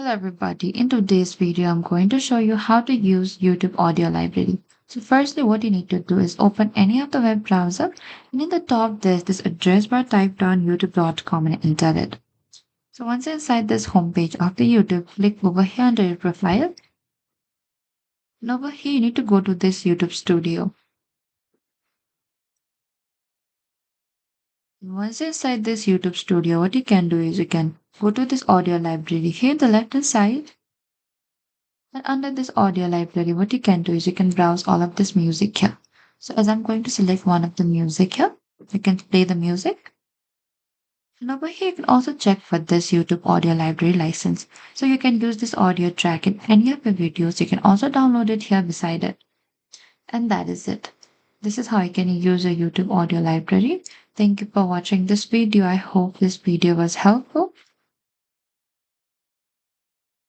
Hello everybody, in today's video I'm going to show you how to use YouTube audio library. So firstly what you need to do is open any of the web browser and in the top there's this address bar, type down youtube.com and enter it. So once inside this homepage of the YouTube, click over here under your profile and over here you need to go to this YouTube studio. And once inside this YouTube studio, what you can do is you can go to this audio library here on the left hand side. And under this audio library, what you can do is you can browse all of this music here. So as I'm going to select one of the music here, you can play the music. And over here, you can also check for this YouTube audio library license. So you can use this audio track in any of your videos. You can also download it here beside it. And that is it. This is how you can use a YouTube audio library. Thank you for watching this video. I hope this video was helpful.